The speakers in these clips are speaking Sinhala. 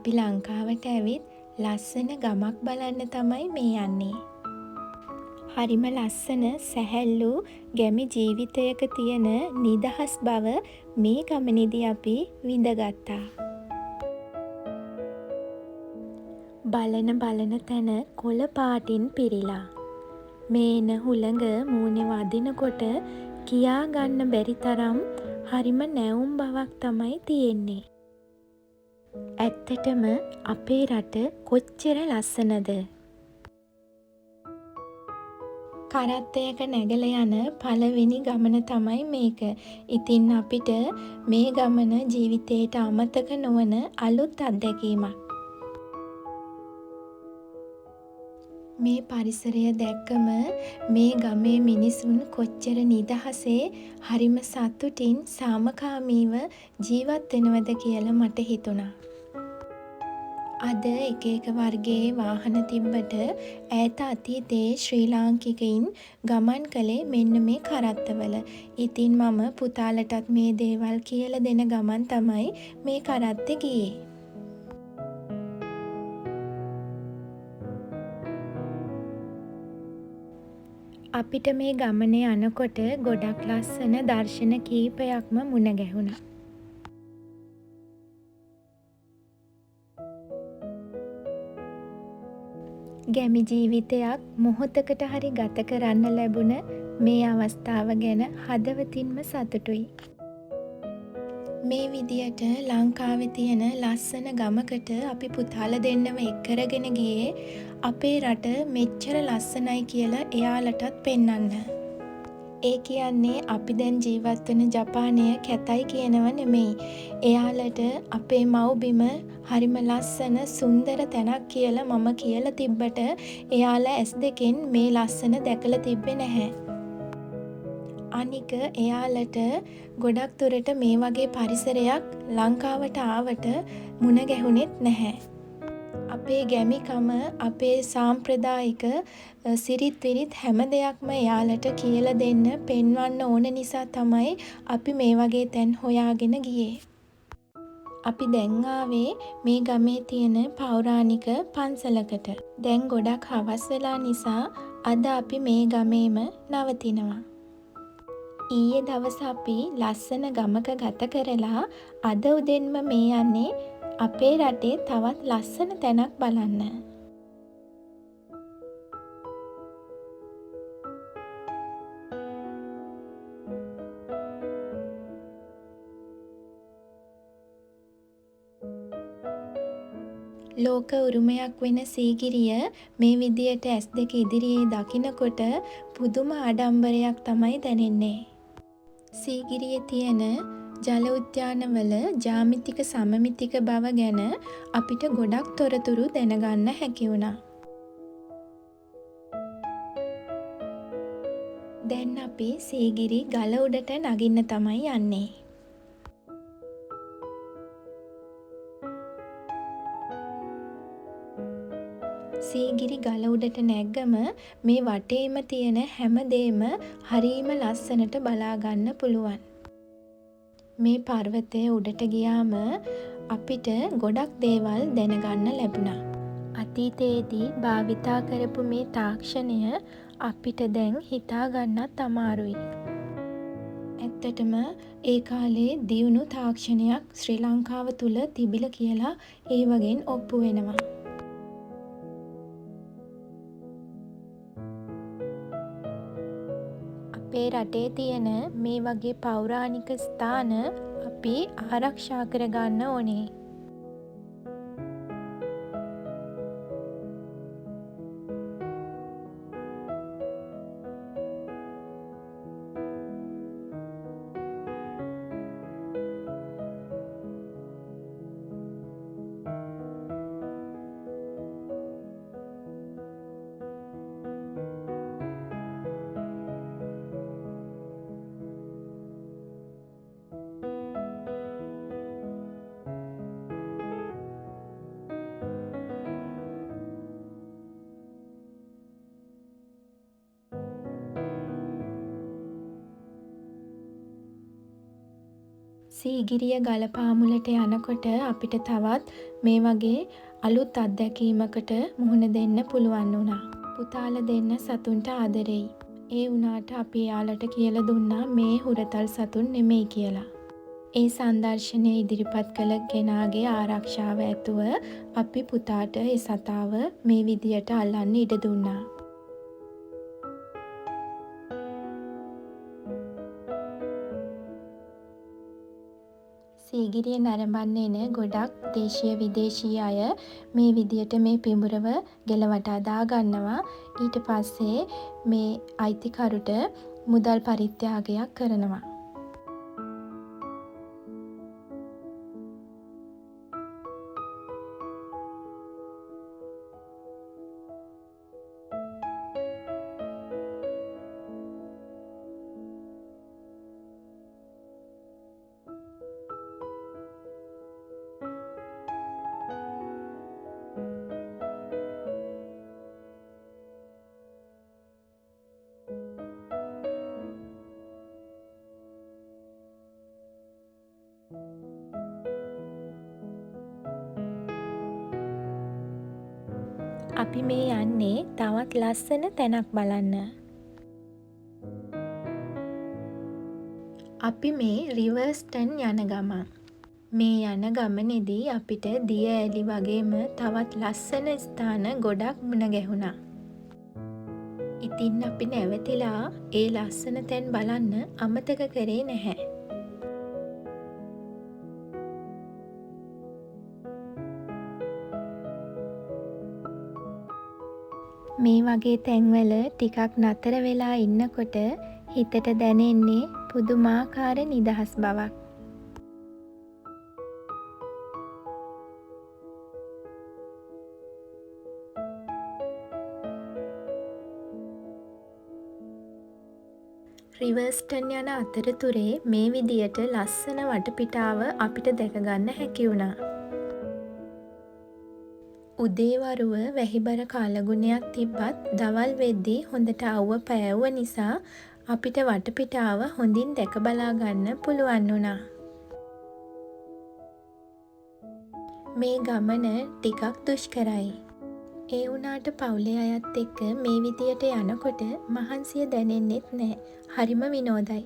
අපි ලංකාවට ඇවිත් ලස්සන ගමක් බලන්න තමයි මේ යන්නේ. හරිම ලස්සන සැහැල්ලු ගැමි ජීවිතයක තියෙන නිදහස් බව මේ ගමනේදී අපි විඳගත්තා. බලන තැන කොළ පාටින් පිරීලා. මේන හුළඟ මූණේ වදිනකොට කියා ගන්න බැරි තරම් හරිම නැවුම් බවක් තමයි තියෙන්නේ. ඇත්තටම අපේ රට කොච්චර ලස්සනද? කරත්තයක නැගලා යන පළවෙනි ගමන තමයි මේක. ඉතින් අපිට මේ ගමන ජීවිතේට අමතක නොවන අලුත් අත්දැකීමක්. මේ පරිසරය දැක්කම මේ ගමේ මිනිසුන් කොච්චර නිදහසේ හරිම සතුටින් සාමකාමීව ජීවත් වෙනවද කියලා මට හිතුණා. අද එක වර්ගයේ වාහන තිබ්බට ඈත අතීතයේ ශ්‍රී ලාංකිකයින් ගමන් කළේ මෙන්න මේ කරත්තවල. ඉතින් මම පුතාලටත් මේ දේවල් කියලා දෙන ගමන් තමයි මේ කරත්තේ ගියේ. අපිට මේ ගමනේ යනකොට ගොඩක් ලස්සන දර්ශන කීපයක්ම මුණ ගැහුණා. ගැමි ජීවිතයක් මොහොතකට හරි ගත කරන්න ලැබුණ මේ අවස්ථාව ගැන හදවතින්ම සතුටුයි. මේ විදියට ලංකාවේ තියෙන ලස්සන ගමකට අපි පුතාලා දෙන්නව එක්කරගෙන ගියේ අපේ රට මෙච්චර ලස්සනයි කියලා එයාලටත් පෙන්වන්න. ඒ කියන්නේ අපි දැන් ජීවත් වෙන ජපානය කැතයි කියනව නෙමෙයි. එයාලට අපේ මව්බිම හරිම ලස්සන සුන්දර තැනක් කියලා මම කියලා තිබ්බට එයාලා ඇස් දෙකෙන් මේ ලස්සන දැකලා තිබ්බේ නැහැ. අනික එයාලට ගොඩක් දුරට මේ වගේ පරිසරයක් ලංකාවට ආවට මුණ ගැහුණෙත් නැහැ. අපේ ගැමිකම අපේ සාම්ප්‍රදායික සිරිත් විරිත් හැම දෙයක්ම එයාලට කියලා දෙන්න පෙන්වන්න ඕන නිසා තමයි අපි මේ වගේ තැන් හොයාගෙන ගියේ. අපි දැන් ආවේ මේ ගමේ තියෙන පෞරාණික පන්සලකට. දැන් ගොඩක් හවස් වෙලා නිසා අද අපි මේ ගමේම නවතිනවා. ඊයේ දවස අපි ලස්සන ගමක ගත කරලා අද උදෙන්ම මේ යන්නේ අපේ රටේ තවත් ලස්සන තැනක් බලන්න. ලෝක උරුමයක් වෙන සීගිරිය මේ විදියට ඇස් දෙක ඉදිරියේ දකිනකොට පුදුම ආඩම්බරයක් තමයි දැනෙන්නේ. සීගිරියේ තියෙන ජල උද්‍යානවල ජ්‍යාමිතික සමමිතික බව ගැන අපිට ගොඩක් තොරතුරු දැනගන්න හැකි වුණා. දැන් අපි සීගිරි ගල උඩට නගින්න තමයි යන්නේ. සීගිරි ගල උඩට නැග්ගම මේ වටේම තියෙන හැම දේම හරීම ලස්සනට බලා ගන්න පුළුවන්. මේ පර්වතය උඩට ගියාම අපිට ගොඩක් දේවල් දැනගන්න ලැබුණා. අතීතයේදී භාවිතා කරපු මේ තාක්ෂණය අපිට දැන් හිතා ගන්නත් අමාරුයි. ඇත්තටම ඒ කාලේ දියුණු තාක්ෂණයක් ශ්‍රී ලංකාව තුල තිබිලා කියලා ඒ වගෙන් ඔප්පු වෙනවා. අපේ රටේ තියෙන මේ වගේ පෞරාණික ස්ථාන අපි ආරක්ෂා කරගන්න ඕනේ. සීගිරිය ගල පාමුලට යනකොට අපිට තවත් මේ වගේ අලුත් අත්දැකීමකට මුහුණ දෙන්න පුළුවන් වුණා. පුතාලා දෙන්න සතුන්ට ආදරෙයි. ඒ වුණාට අපි එයාලට කියලා දුන්නා මේ හුරතල් සතුන් නෙමෙයි කියලා. ඒ සංදර්ශනය ඉදිරිපත් කළ කෙනාගේ ආරක්ෂාව ඇතුව අපි පුතාට ඒ සතාව මේ විදියට අල්ලන්න ඉඩ දුන්නා. සීගිරිය නරඹන්න එන ගොඩක් දේශීය විදේශීය අය මේ විදියට මේ පිඹුරව ගෙලවටා දාගන්නවා. ඊට පස්සේ මේ අයිතිකරුට මුදල් පරිත්‍යාගයක් කරනවා. අපි මේ යන්නේ තවත් ලස්සන තැනක් බලන්න. අපි මේ රිවර්ස්ටන් යන ගමන්. මේ යන ගමනේදී අපිට දිය ඇලි වගේම තවත් ලස්සන ස්ථාන ගොඩක් මුණ ගැහුණා. ඉතින් අපි නැවතිලා ඒ ලස්සන තැන් බලන්න අමතක කරේ නැහැ. මේ වගේ තැන්වල ටිකක් නතර වෙලා ඉන්නකොට හිතට දැනෙන්නේ පුදුමාකාර නිදහස් බවක්. රිවර්ස්ටන් යන අතරතුරේ මේ විදියට ලස්සන වටපිටාව අපිට දැක ගන්න හැකි වුණා. උදේවරුව වැහිබර කාලගුණයක් තිබ්බත් දවල් වෙද්දී හොඳට අවුව පෑවුව නිසා අපිට වටපිටාව හොඳින් දැක බලා ගන්න පුළුවන් වුණා. මේ ගමන ටිකක් දුෂ්කරයි. ඒ වුණාට පවුලේ අයත් එක්ක මේ විදියට යනකොට මහන්සිය දැනෙන්නෙත් නෑ. හරිම විනෝදයි.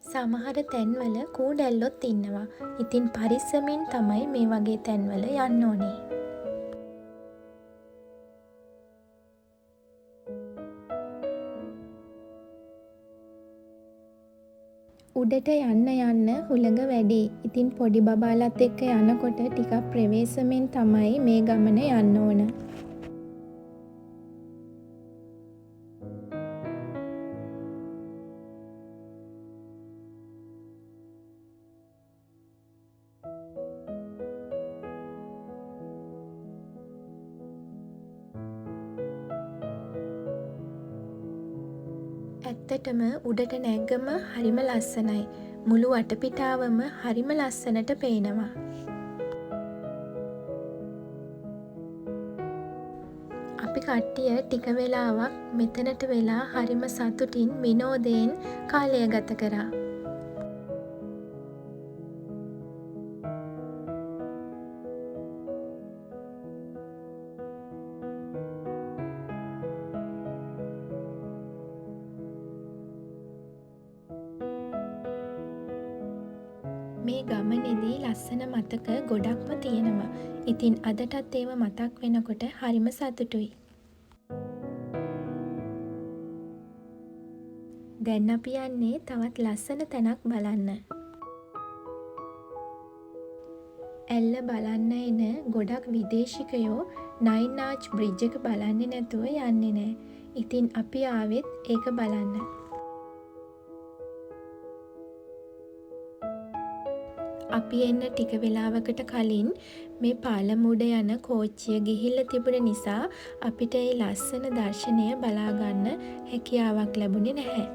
සමහර තැන්වල කූඩැල්ලොත් ඉන්නවා. ඉතින් පරිස්සමින් තමයි මේ වගේ තැන්වල යන්න ඕනේ. උඩට යන්න හුළඟ වැඩි. ඉතින් පොඩි බබාලත් එක්ක යනකොට ටිකක් ප්‍රවේශමෙන් තමයි මේ ගමන යන්න ඕන. ඇත්තටම උඩට නැග්ගම හරිම ලස්සනයි. මුළු වටපිටාවම හරිම ලස්සනට පේනවා. අපි කට්ටිය ටික වෙලාවක් මෙතනට වෙලා හරිම සතුටින් විනෝදයෙන් කාලය ගත කරා. මේ ගමනේදී ලස්සන මතක ගොඩක්ම තියෙනවා. ඉතින් අදටත් ඒව මතක් වෙනකොට හරිම සතුටුයි. දැන් අපි යන්නේ තවත් ලස්සන තැනක් බලන්න. ඇල්ල බලන්න එන ගොඩක් විදේශිකයෝ නයින් ආර්ච් බ්‍රිජ් එක බලන්නේ නැතුව යන්නේ නෑ. ඉතින් අපි ආවෙත් ඒක බලන්න. අපි එන්න ටික වෙලාවකට කලින් මේ පාලම උඩ යන කෝච්චිය ගිහිල්ලා තිබුණ නිසා අපිට ඒ ලස්සන දර්ශනය බලා ගන්න හැකියාවක් ලැබුණේ නැහැ.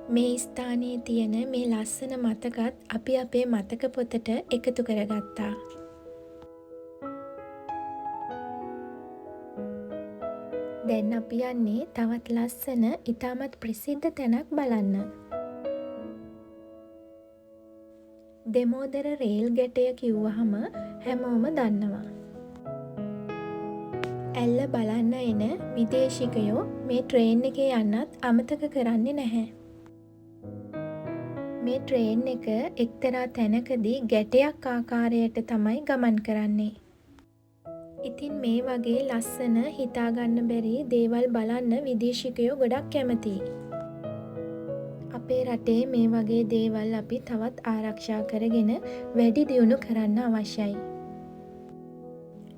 මේ ස්ථානයේ තියෙන මේ ලස්සන මතකත් අපි අපේ මතක පොතට එකතු කරගත්තා. දැන් අපි යන්නේ තවත් ලස්සන ඉතාමත් ප්‍රසිද්ධ තැනක් බලන්න. දෙමෝදර රේල් ගැටය කිව්වහම හැමෝම දන්නවා. ඇල්ල බලන්න එන විදේශිකයෝ මේ ට්‍රේන් එකේ යන්නත් අමතක කරන්නේ නැහැ. මේ ට්‍රේන් එක එක්තරා තැනකදී ගැටයක් ආකාරයට තමයි ගමන් කරන්නේ. ඉතින් මේ වගේ ලස්සන හිතාගන්න බැරි දේවල් බලන්න විදේශිකයෝ ගොඩක් කැමතියි. අපේ රටේ මේ වගේ දේවල් අපි තවත් ආරක්ෂා කරගෙන වැඩි දියුණු කරන්න අවශ්‍යයි.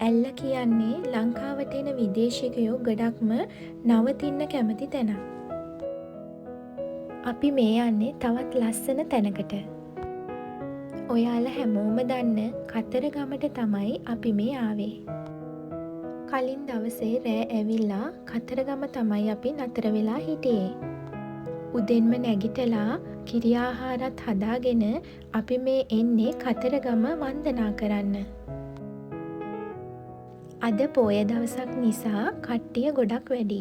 ඇල්ල කියන්නේ ලංකාවට එන විදේශිකයෝ ගොඩක්ම නවතින්න කැමති තැනක්. අපි මේ යන්නේ තවත් ලස්සන තැනකට. ඔයාලා හැමෝම දන්න කතරගමට තමයි අපි මේ ආවේ. කලින් දවසේ රෑ ඇවිල්ලා කතරගම තමයි අපි නතර වෙලා හිටියේ. උදෙන්ම නැගිටලා කිරි ආහාරත් හදාගෙන අපි මේ එන්නේ කතරගම වන්දනා කරන්න. අද පෝය දවසක් නිසා කට්ටිය ගොඩක් වැඩි.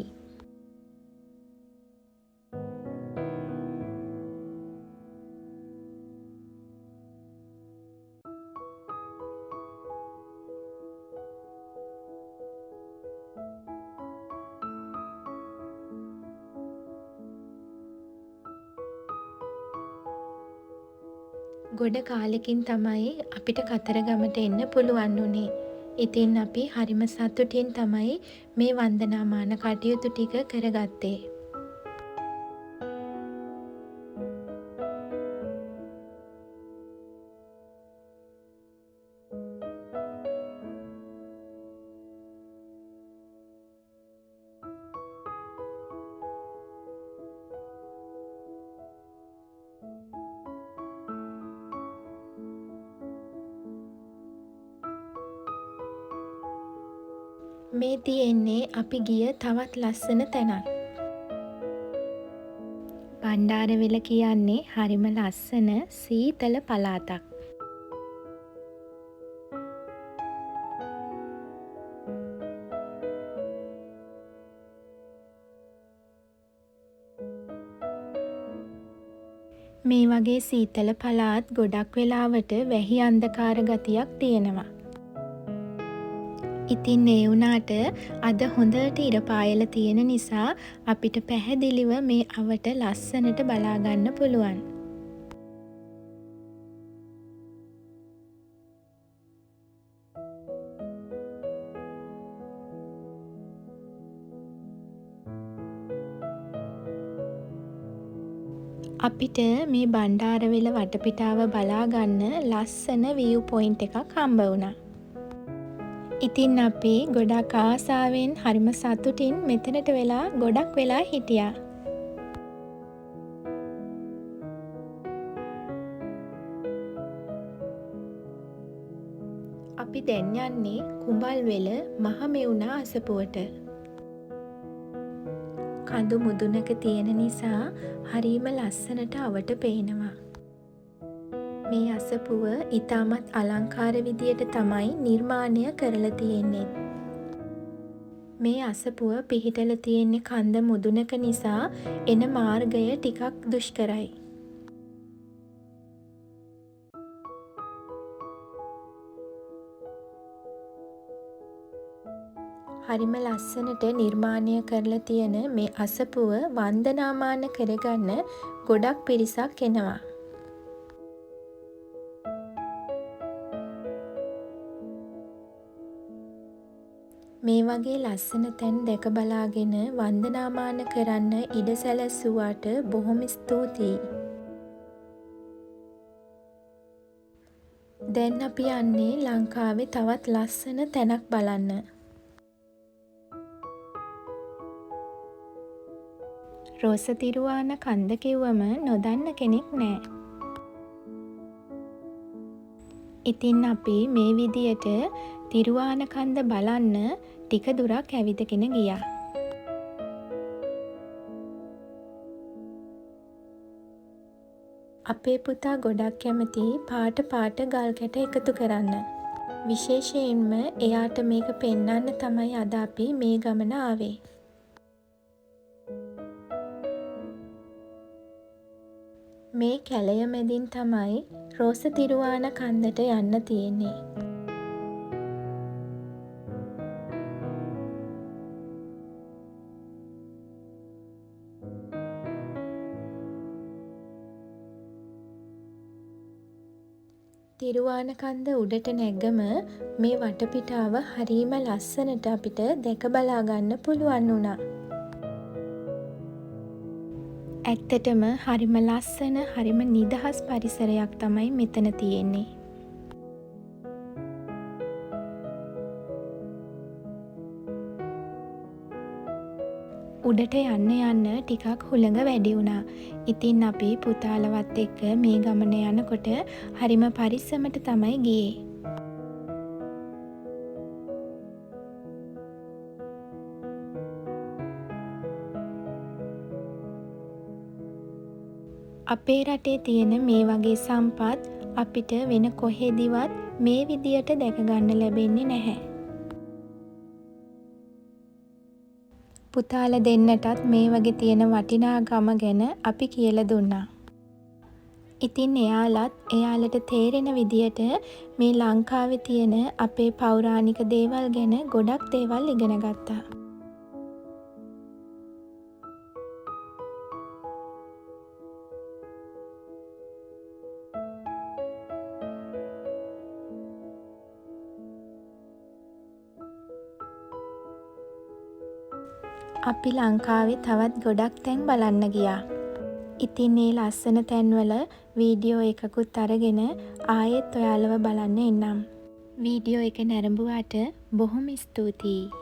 ගොඩ කාලෙකින් තමයි අපිට කතරගමට එන්න පුළුවන් වුණේ. ඉතින් අපි හරිම සතුටින් තමයි මේ වන්දනාමාන කටයුතු ටික කරගත්තේ. මේ තියෙන්නේ අපි ගිය තවත් ලස්සන තැනක්. බණ්ඩාරවෙල කියන්නේ හරිම ලස්සන සීතල පළාතක්. මේ වගේ සීතල පළාත් ගොඩක් වෙලාවට වැහි අන්ධකාර ගතියක් තියෙනවා. ඉතින් ඒ වුණාට අද හොඳට ඉර පායලා තියෙන නිසා අපිට පැහැදිලිව මේ අවට ලස්සනට බලා ගන්න පුළුවන්. අපිට මේ බණ්ඩාරවෙල වටපිටාව බලා ගන්න ලස්සන view point එකක් හම්බ වුණා. ඉතින් අපි ගොඩක් ආසාවෙන් හරිම සතුටින් මෙතනට වෙලා ගොඩක් වෙලා හිටියා. අපි දැන් යන්නේ කුඹල්වෙල මහමෙවුනා අසපුවට. කඳු මුදුනක තියෙන නිසා හරිම ලස්සනට අවට පේනවා. මේ අසපුව ඉතාමත් අලංකාර විදියට තමයි නිර්මාණය කරලා තියෙන්නේ. මේ අසපුව පිහිටලා තියෙන්නේ කන්ද මුදුනක නිසා එන මාර්ගය ටිකක් දුෂ්කරයි. හරිම ලස්සනට නිර්මාණය කරලා තියෙන මේ අසපුව වන්දනාමාන කරගන්න ගොඩක් පිරිසක් එනවා. මේ වගේ ලස්සන තැන් දැක බලාගෙන වන්දනාමාන කරන්න ඉඩ සැලැස්සුවාට බොහොම ස්තුතියි. දැන් අපි යන්නේ ලංකාවේ තවත් ලස්සන තැනක් බලන්න. රෝසතිරුවාන කන්ද කිව්වම නොදන්න කෙනෙක් නෑ. ඉතින් අපි මේ විදියට තිරුවාන කන්ද බලන්න ටික දුරක් ඇවිදගෙන ගියා. අපේ පුතා ගොඩක් කැමති පාට පාට ගල් කැට එකතු කරන්න. විශේෂයෙන්ම එයාට මේක පෙන්නන්න තමයි අද අපි මේ ගමන ආවේ. මේ කැලය මැදින් තමයි රෝස තිරුවාන කන්දට යන්න තියෙන්නේ. තිරුවාන කන්ද උඩට නැග්ගම මේ වටපිටාව හරීම ලස්සනට අපිට දැක බලා ගන්න පුළුවන් වුණා. ඇත්තටම හරිම ලස්සන හරිම නිදහස් පරිසරයක් තමයි මෙතන තියෙන්නේ. උඩට යන්න යන්න ටිකක් හුළඟ වැඩි වුණා. ඉතින් අපි පුතාලවත් එක්ක මේ ගමන යනකොට හරිම පරිස්සමට තමයි ගියේ. අපේ රටේ තියෙන මේ වගේ සම්පත් අපිට වෙන කොහෙදිවත් මේ විදියට දැක ගන්න ලැබෙන්නේ නැහැ. පුතාල දෙන්නටත් මේ වගේ තියෙන වටිනාකම ගැන අපි කියලා දුන්නා. ඉතින් එයාලත් එයාලට තේරෙන විදියට මේ ලංකාවේ තියෙන අපේ පෞරාණික දේවල් ගැන ගොඩක් දේවල් ඉගෙන ගත්තා. අපි ලංකාවේ තවත් ගොඩක් තැන් බලන්න ගියා. ඉතින් මේ ලස්සන තැන්වල වීඩියෝ එකකුත් අරගෙන ආයෙත් ඔයාලව බලන්න එන්නම්. වීඩියෝ එක නැරඹුවාට බොහොම ස්තුතියි.